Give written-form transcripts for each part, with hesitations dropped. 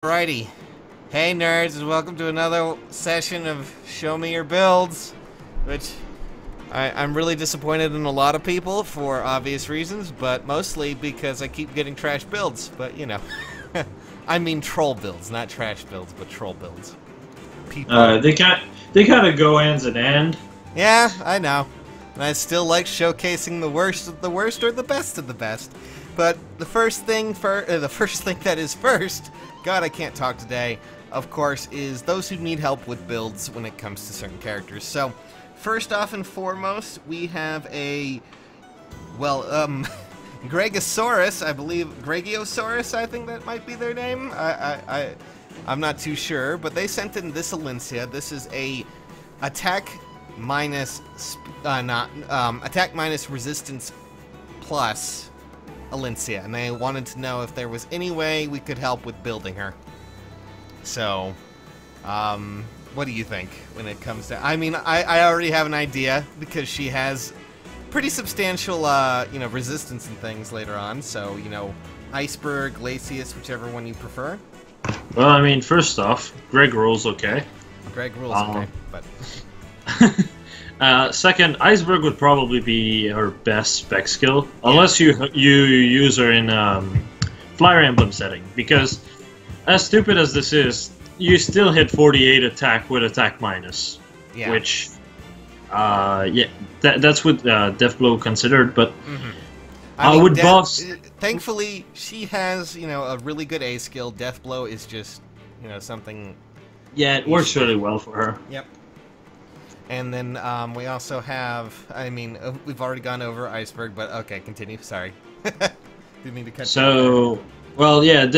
Alrighty. Hey nerds, and welcome to another session of Show Me Your Builds, which I'm really disappointed in a lot of people for obvious reasons, but mostly because I keep getting trash builds, but you know. I mean troll builds, not trash builds, but troll builds. People. They kind of go hands in hand. Yeah, I know. And I still like showcasing the worst of the worst or the best of the best. But the first thing that is first, God, I can't talk today, of course, is those who need help with builds when it comes to certain characters. So, first off and foremost, we have a, well, Gregosaurus, I believe, Gregiosaurus, I think that might be their name. I'm not too sure, but they sent in this elincia. This is a attack minus, attack minus resistance plus elincia, and they wanted to know if there was any way we could help with building her. So, what do you think when it comes to... I mean, I already have an idea, because she has pretty substantial, you know, resistance and things later on, so, you know, Iceberg, Glacius, whichever one you prefer. Well, I mean, first off, Greg rules okay. Greg rules okay, but... Second, Iceberg would probably be her best spec skill, unless you use her in Flyer Emblem setting, because as stupid as this is, you still hit 48 attack with attack minus, which, yeah, that's with Death Blow considered, but I mean, with buffs... Thankfully, she has, you know, a really good A skill. Death Blow is just, you know, something... Yeah, it works really well for her. Yep. And then we also have, I mean, we've already gone over Iceberg, but okay, continue. Sorry. Didn't mean to cut you. So, well, yeah,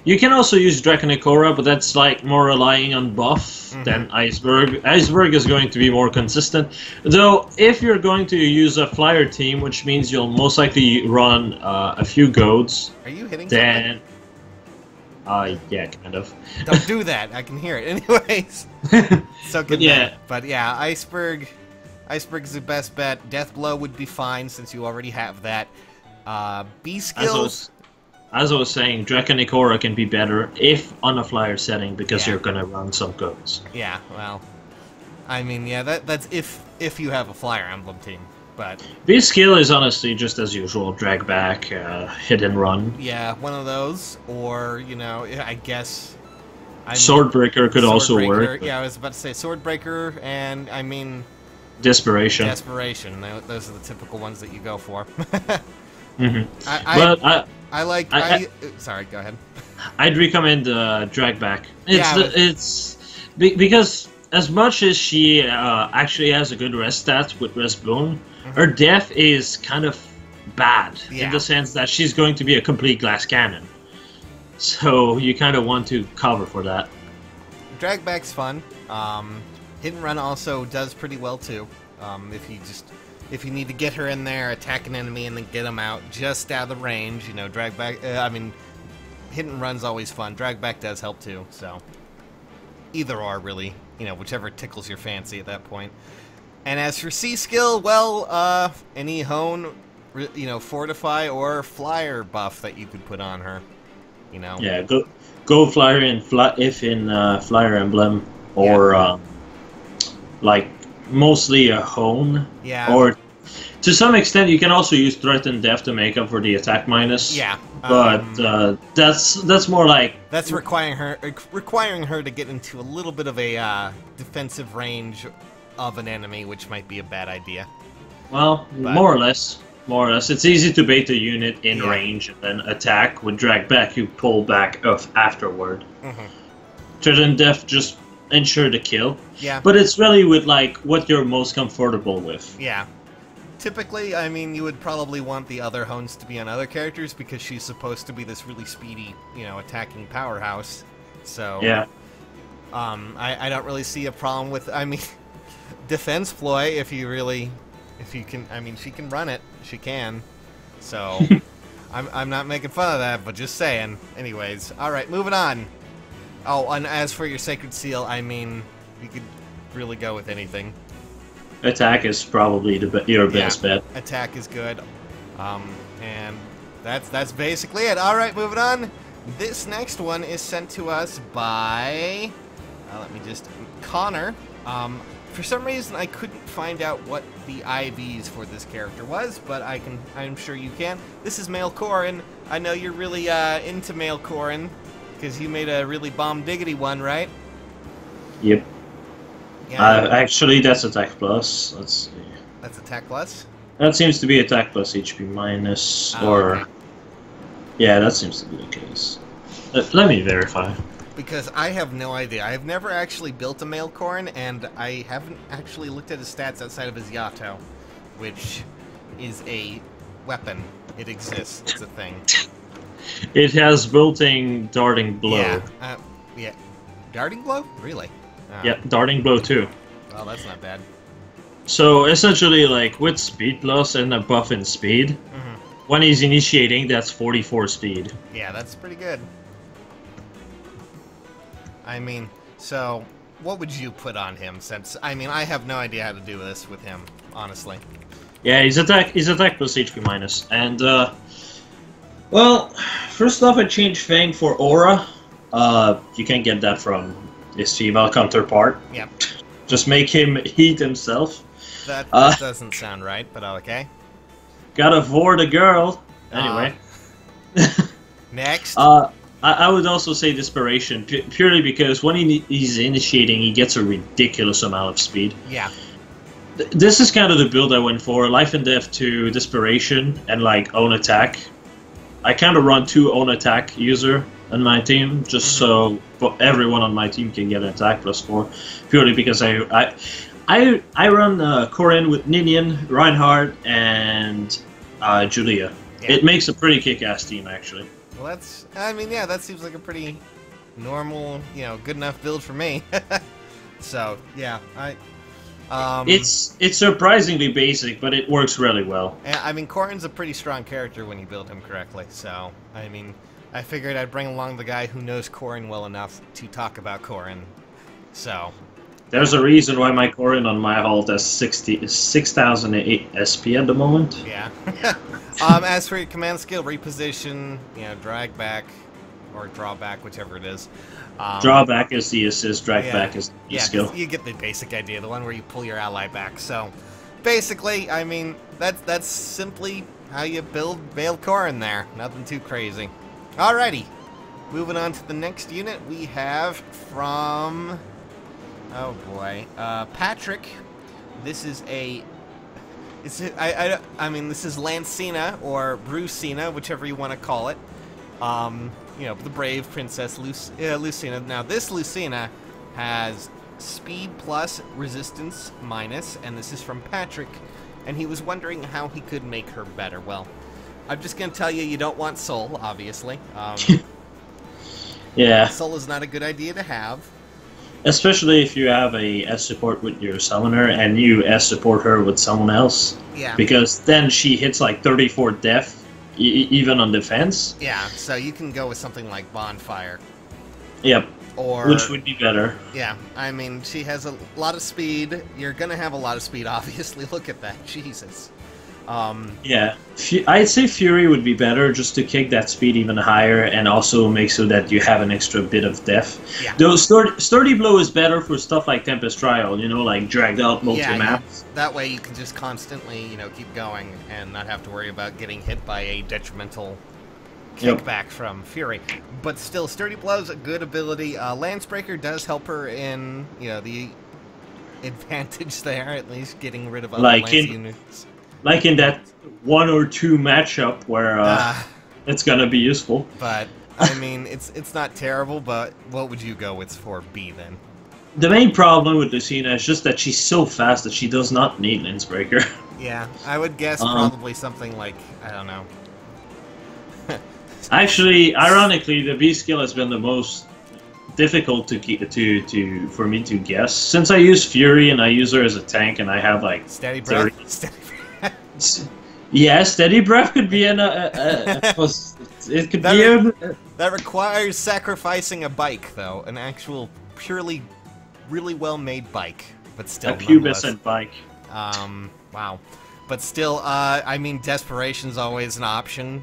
you can also use Draconicora, but that's like more relying on buff than Iceberg. Iceberg is going to be more consistent. Though, if you're going to use a flyer team, which means you'll most likely run a few goads, are you hitting then... something? Yeah, kind of. Don't do that. I can hear it. Anyways. So good. But yeah, Iceberg is the best bet. Death Blow would be fine since you already have that. B skills. As I was saying, Draconicora can be better if on a flyer setting because you're gonna run some goats. Yeah, well, I mean, yeah, that's if you have a Flyer Emblem team. But B skill is honestly just as usual, drag back, hit and run. Yeah, one of those, or, you know, I guess... Swordbreaker could also work. Yeah, I was about to say Swordbreaker, and, I mean... Desperation. Desperation, those are the typical ones that you go for. Sorry, go ahead. I'd recommend drag back. Because as much as she actually has a good rest stat with rest boon, her death is kind of bad in the sense that she's going to be a complete glass cannon. So you kind of want to cover for that. Drag back's fun. Hit and run also does pretty well too. If you need to get her in there, attack an enemy, and then get them out just out of the range, you know, drag back. I mean, hit and run's always fun. Drag back does help too. So either or really, you know, whichever tickles your fancy at that point. And as for C skill, well, any hone, you know, fortify or flyer buff that you could put on her, you know. Yeah, go flyer in Flyer Emblem, or like mostly a hone. Yeah. Or to some extent, you can also use threat and death to make up for the attack minus. Yeah. But that's more like that's requiring her to get into a little bit of a defensive range of an enemy, which might be a bad idea. Well, more or less. More or less. It's easy to bait a unit in range and then attack. With drag back, you pull back afterward. Threat and death just ensure the kill. Yeah. But it's really with like what you're most comfortable with. Yeah. Typically, I mean, you would probably want the other hones to be on other characters because she's supposed to be this really speedy, you know, attacking powerhouse. So yeah. I don't really see a problem with. I mean, defense ploy if you can. I mean, she can run it. She can. So I'm not making fun of that, but just saying. Anyways, all right, moving on. Oh, and as for your Sacred Seal, I mean, you could really go with anything. Attack is probably your best bet. Attack is good. And that's basically it. All right, moving on. This next one is sent to us by, Connor. For some reason, I couldn't find out what the IVs for this character was, but I'm sure you can. This is Male Corin. I know you're really into Male Corin, because you made a really bomb diggity one, right? Yep. Yeah. Actually, that's attack plus. Let's see. That's attack plus? That seems to be attack plus HP minus, or... Okay. Yeah, that seems to be the case. Let me verify. Because I have no idea. I have never actually built a Male Corin, and I haven't actually looked at his stats outside of his Yato, which is a weapon. It exists. It's a thing. It has built-in darting blow. Yeah. Yeah. Darting blow? Really? Yeah, darting blow too. Well, that's not bad. So essentially, like with speed plus and a buff in speed, when he's initiating, that's 44 speed. Yeah, that's pretty good. I mean, so what would you put on him? Since I mean, I have no idea how to do this with him, honestly. Yeah, he's attack plus HP minus, and well, first off, I changed Fang for Aura. You can't get that from his female counterpart. Yep. Just make him heat himself. That doesn't sound right, but okay. Gotta vor the girl. Anyway. Next. I would also say Desperation, purely because when he's initiating, he gets a ridiculous amount of speed. Yeah. This is kind of the build I went for. Life and Death to Desperation and like Own Attack. I kind of run 2 Own Attack user on my team, just so everyone on my team can get an attack plus 4. Purely because I run Corin with Ninian, Reinhardt, and Julia. Yeah. It makes a pretty kick-ass team, actually. Well, I mean, yeah, that seems like a pretty normal, good enough build for me. So, yeah, it's surprisingly basic, but it works really well. Yeah, I mean, Corin's a pretty strong character when you build him correctly, so, I mean, I figured I'd bring along the guy who knows Corin well enough to talk about Corin, so... There's a reason why my Corin on my ult has 6,008 SP at the moment. Yeah. As for your command skill, reposition, drag back, or draw back, whichever it is. Draw back is the assist, drag back is the skill. You get the basic idea, the one where you pull your ally back. So, basically, I mean, that's simply how you build Male Corin there. Nothing too crazy. Alrighty. Moving on to the next unit, we have from... Oh boy, Patrick. This is I mean, this is Lancina or Lucina, whichever you want to call it. The brave princess Lucina. Now, this Lucina has speed plus, resistance minus, and this is from Patrick. And he was wondering how he could make her better. Well, I'm just gonna tell you, you don't want soul, obviously. Yeah. Soul is not a good idea to have. Especially if you have a S support with your summoner and you S support her with someone else. Yeah. Because then she hits like 34 def, even on defense. Yeah, so you can go with something like Bonfire. Yep. Or, which would be better. Yeah, I mean, she has a lot of speed. You're going to have a lot of speed, obviously. Look at that. Jesus. Yeah, I'd say Fury would be better just to kick that speed even higher and also make so that you have an extra bit of def. Yeah. Though Sturdy Blow is better for stuff like Tempest Trial, like dragged out multi-maps. Yeah, that way you can just constantly, keep going and not have to worry about getting hit by a detrimental kickback from Fury. But still, Sturdy Blow's a good ability. Lancebreaker does help her in, the advantage there, at least getting rid of other lance units. Like in that 1 or 2 matchup where it's gonna be useful. But I mean, it's not terrible. But what would you go with for B then? The main problem with Lucina is just that she's so fast that she does not need Lancebreaker. Yeah, I would guess probably something like, I don't know. Actually, ironically, the B skill has been the most difficult for me to guess. Since I use Fury and I use her as a tank and I have like Steady Breath. Yeah, Steady Breath could be it could that requires sacrificing a bike, though, an actual purely really well made bike, but still a pubescent bike. Wow, but still, I mean, Desperation's always an option.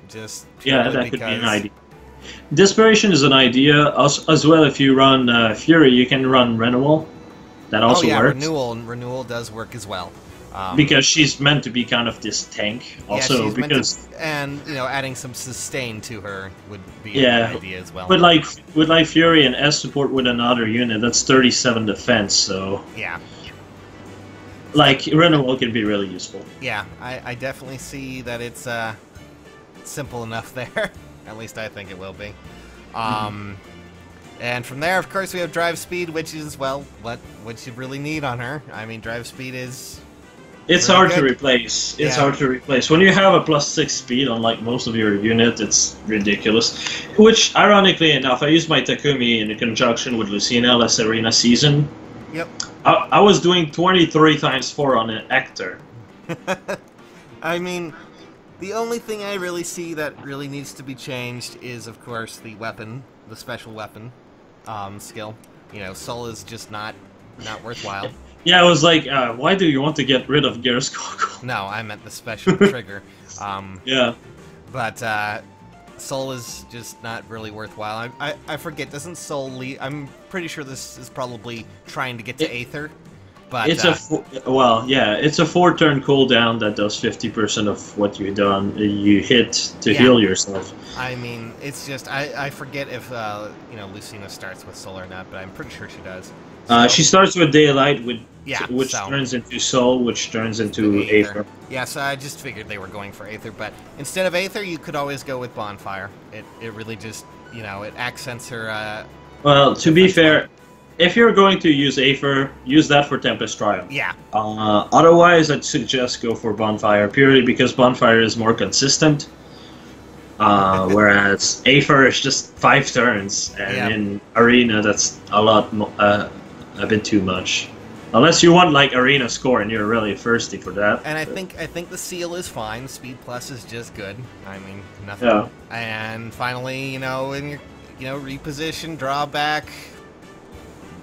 Just that could be an idea. Desperation is an idea. As well, if you run Fury, you can run Renewal. That also works. Renewal does work as well. Because she's meant to be kind of this tank, also and adding some sustain to her would be a good idea as well. But with Fury and S support with another unit, that's 37 defense. So yeah, Renewal can be really useful. Yeah, I definitely see that it's simple enough there. At least I think it will be. And from there, of course, we have drive speed, which is what you really need on her. I mean, drive speed is. It's hard to replace. It's hard to replace. When you have a +6 speed on most of your unit, it's ridiculous. Which, ironically enough, I used my Takumi in conjunction with Lucina last arena season. Yep. I was doing 23 times 4 on an Hector. I mean, the only thing I really see that really needs to be changed is, of course, the weapon, the special weapon skill. Soul is just not worthwhile. Yeah, I was like, why do you want to get rid of Gear's Goggle? No, I meant the special trigger. Yeah. But Soul is just not really worthwhile. I forget, doesn't Soul lead? I'm pretty sure this is probably trying to get to Aether. But it's it's a 4-turn cooldown that does 50% of what you hit to heal yourself. I mean, it's just I forget if Lucina starts with Soul or not, but I'm pretty sure she does. So, she starts with Daylight, which turns into Soul, which turns into Aether. Yeah, so I just figured they were going for Aether, but instead of Aether, you could always go with Bonfire. It really just it accents her. Well, to be fair, if you're going to use Aether, use that for Tempest Triumph. Yeah. Otherwise, I'd suggest go for Bonfire, purely because Bonfire is more consistent. Whereas Aether is just 5 turns, and in Arena, that's a bit too much. Unless you want arena score and you're really thirsty for that. And I think the seal is fine. Speed plus is just good. I mean, nothing. Yeah. And finally, in your reposition, drawback,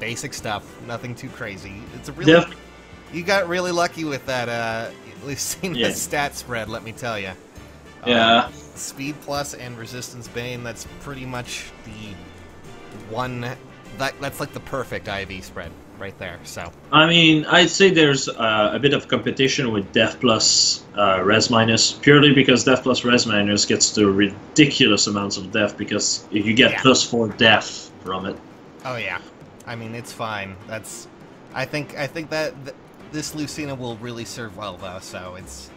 basic stuff. Nothing too crazy. It's a really you got really lucky with that Lucina stat spread. Let me tell you. Yeah. Speed plus and resistance bane. That's pretty much the one. That's like the perfect IV spread right there. So I mean, I'd say there's a bit of competition with Def plus Res minus, purely because Def plus Res minus gets to ridiculous amounts of Def because you get +4 Def from it. Oh yeah, I mean it's fine. I think that this Lucina will really serve well though. So it's.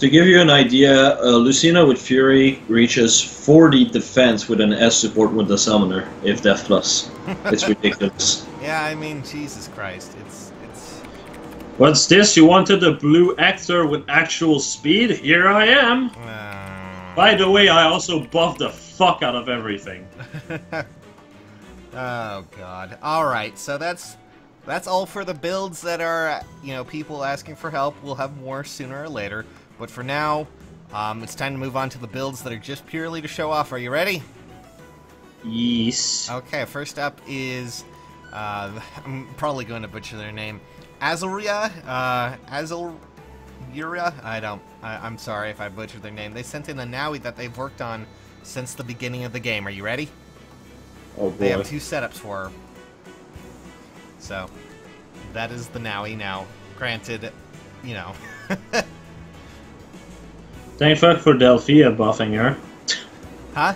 To give you an idea, Lucina with Fury reaches 40 defense with an S support with the Summoner, if Def plus. It's ridiculous. Yeah, I mean, Jesus Christ, it's... What's this? You wanted a blue Hector with actual speed? Here I am! By the way, I also buffed the fuck out of everything. Oh, God. Alright, so that's all for the builds that are, people asking for help. We'll have more sooner or later. But for now, it's time to move on to the builds that are just purely to show off. Are you ready? Yes. Okay, first up is, I'm probably going to butcher their name, Azuria, I'm sorry if I butchered their name. They sent in a Nowi that they've worked on since the beginning of the game. Are you ready? Oh boy. They have 2 setups for her. So, that is the Nowi now. Granted, Thank fuck for Delphia buffing her. Huh?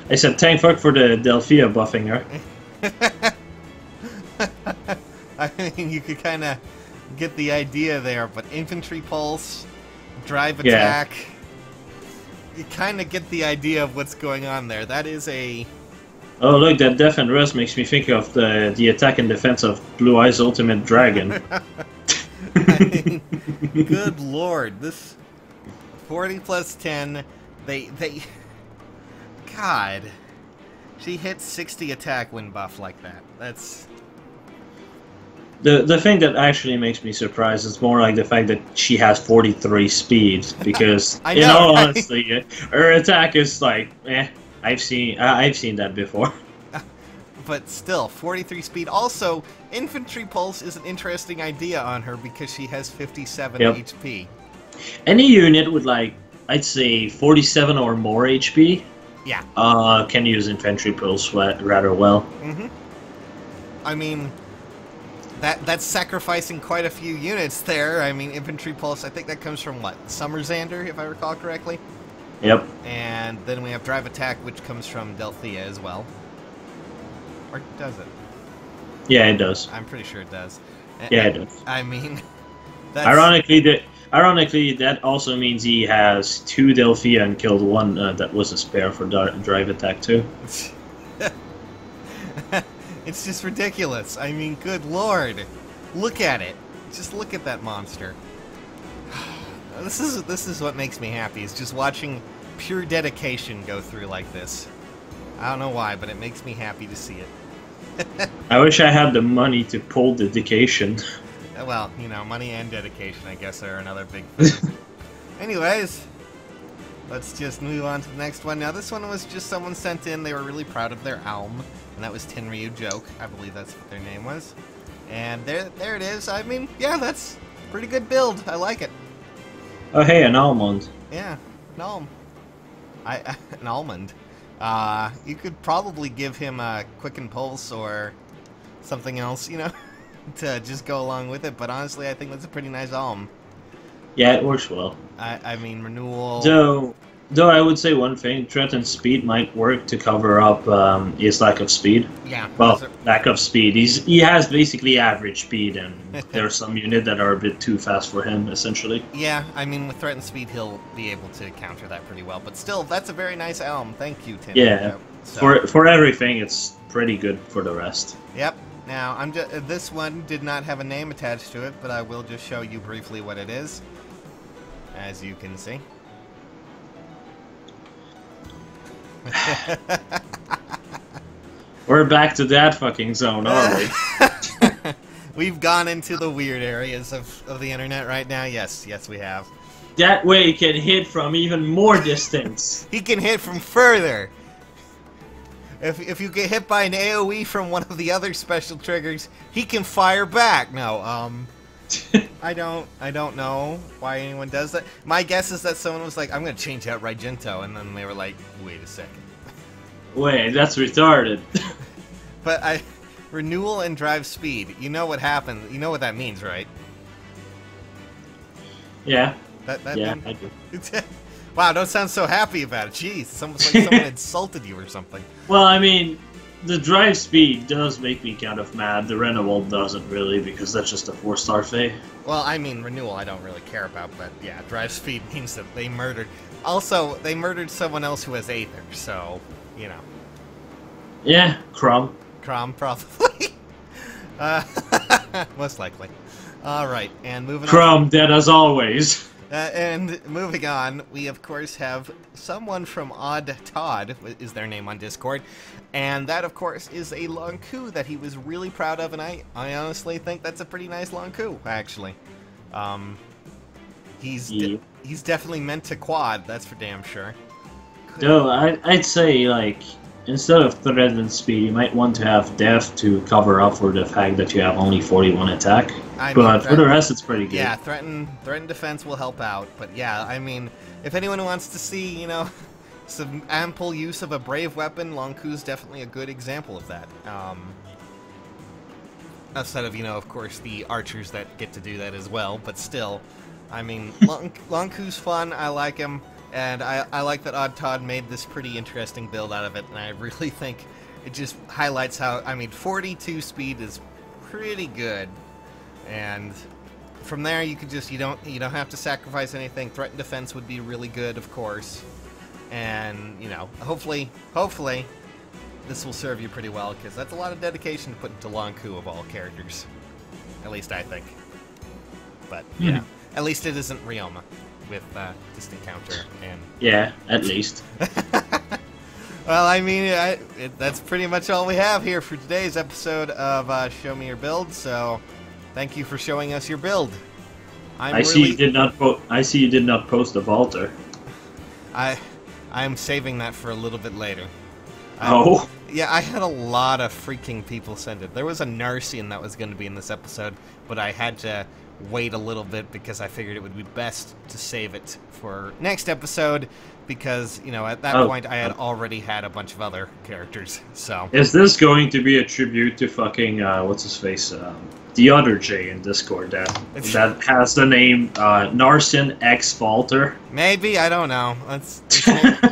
I said thank fuck for the Delphia buffing her. I mean, you could kind of get the idea there, but infantry pulse, drive attack, you kind of get the idea of what's going on there. That is a... Oh look, that Def and Res makes me think of the attack and defense of Blue Eyes Ultimate Dragon. I mean, good lord, this 40 plus 10, they God, she hits 60 attack when buffed like that. That's... The thing that actually makes me surprised is more like the fact that she has 43 speed, because in all honesty, her attack is like, I've seen that before. But still, 43 speed. Also, infantry pulse is an interesting idea on her because she has 57 HP. Any unit with I'd say 47 or more HP Yeah. Can use infantry pulse rather well. Mm-hmm. I mean, that's sacrificing quite a few units there. I mean, infantry pulse, I think that comes from, what, Summerzander, if I recall correctly? Yep. And then we have drive attack, which comes from Delthea as well. Or does it? Yeah, it does. I'm pretty sure it does. Yeah, it does. I mean, that's... Ironically, that also means he has 2 Delphia and killed 1 that was a spare for drive attack too. It's just ridiculous. I mean, good lord. Look at it. Just look at that monster. This is what makes me happy, is just watching pure dedication go through like this. I don't know why, but it makes me happy to see it. I wish I had the money to pull dedication. Well, you know, money and dedication, I guess, are another big thing. Anyways, let's just move on to the next one. Now, this one was just someone sent in. They were really proud of their Alm, and that was Tenryu Joke. I believe that's what their name was. And there it is. I mean, yeah, that's a pretty good build. I like it. Oh, hey, an almond. Yeah, an alm. An almond. You could probably give him a Quicken Pulse or something else, you know, to just go along with it. But honestly, I think that's a pretty nice alm. Yeah, it works well. I mean, renewal... Though I would say one thing, threatened speed might work to cover up his lack of speed. Yeah. Well, lack of speed. He has basically average speed, and there are some units that are a bit too fast for him, essentially. Yeah, I mean, with threatened speed, he'll be able to counter that pretty well. But still, that's a very nice Elm. Thank you, Tim. Yeah. For everything, it's pretty good for the rest. Yep. Now, this one did not have a name attached to it, but I will just show you briefly what it is, as you can see. We're back to that fucking zone, aren't we? We've gone into the weird areas of the internet right now. Yes, we have. That way he can hit from even more distance. He can hit from further. If you get hit by an AoE from one of the other special triggers, he can fire back. No, I don't know why anyone does that. My guess is that someone was like, I'm going to change out Raigento, and then they were like, wait a second. Wait, that's retarded. But renewal and drive speed, you know what happened, you know what that means, right? Yeah. Yeah, I do. Wow, don't sound so happy about it. Jeez, it's almost like someone insulted you or something. Well, I mean, the drive speed does make me kind of mad. The renewal doesn't really, because that's just a 4-star fee. Well, I mean, renewal I don't really care about, but yeah, drive speed means that they murdered... Also, they murdered someone else who has Aether, so, you know. Yeah, Crom, probably. Most likely. Alright, and moving on... Crom, dead as always. And moving on, we of course have someone from Odd Todd, is their name on Discord, and that of course is a lon'qu that he was really proud of, and I honestly think that's a pretty nice lon'qu, actually. He's definitely meant to quad, that's for damn sure. No, I'd say, like, instead of threatened speed, you might want to have def to cover up for the fact that you have only 41 attack. But for the rest, it's pretty good. Yeah, threaten defense will help out. But yeah, I mean, if anyone wants to see, you know, some ample use of a brave weapon, lon'qu's definitely a good example of that. Outside of, you know, of course, the archers that get to do that as well. But still, I mean, lon'qu's fun. I like him. And I like that Odd Todd made this pretty interesting build out of it. And I really think it just highlights how, I mean, 42 speed is pretty good. And from there, you could just you don't have to sacrifice anything. Threat and defense would be really good, of course, and you know, hopefully, this will serve you pretty well because that's a lot of dedication to put into lon'qu of all characters. At least I think. But yeah, at least it isn't Ryoma with distant counter and yeah, at least. Well, I mean, that's pretty much all we have here for today's episode of Show Me Your Build. So. Thank you for showing us your build. I see you did not post the Vaulter. I'm saving that for a little bit later. Oh. Yeah, I had a lot of freaking people send it. There was a Narcian that was going to be in this episode, but I had to wait a little bit because I figured it would be best to save it for next episode because, you know, at that point I had already had a bunch of other characters, so... Is this going to be a tribute to fucking, what's his face, the other J in Discord that has the name Narcian X Falter? Maybe, I don't know.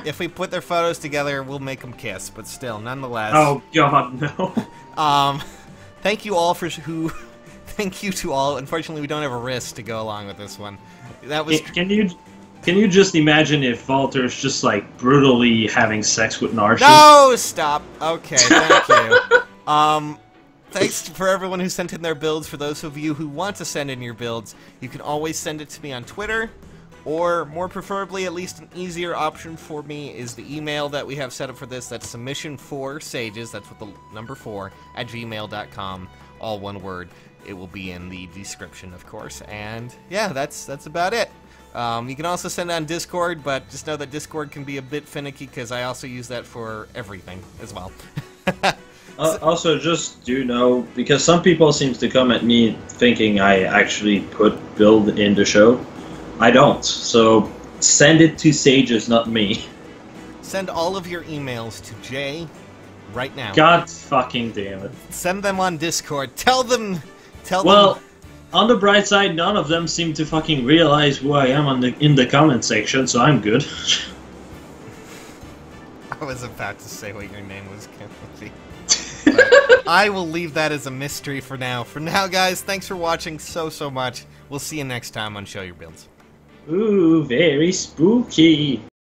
If we put their photos together, we'll make them kiss, but still, nonetheless... Oh, God, no. Thank you all for who... Thank you to all. Unfortunately, we don't have a wrist to go along with this one. That was... Can you just imagine if Walter's just, like, brutally having sex with Narcian? No! Stop! Okay, thank you. Thanks for everyone who sent in their builds. For those of you who want to send in your builds, you can always send it to me on Twitter, or more preferably, at least an easier option for me, is the email that we have set up for this. That's submission4sages, that's with the number 4, at gmail.com, all one word. It will be in the description, of course, and yeah, that's about it. You can also send it on Discord, but just know that Discord can be a bit finicky because I also use that for everything as well. Also, just do know, because some people seem to come at me thinking I actually put build in the show. I don't, so send it to Sages, not me. Send all of your emails to Jay right now. God fucking damn it. Send them on Discord. Tell them... Well, on the bright side, none of them seem to fucking realize who I am in the comment section, so I'm good. I was about to say what your name was, but I will leave that as a mystery for now. For now, guys, thanks for watching so much. We'll see you next time on Show Your Builds. Ooh, very spooky.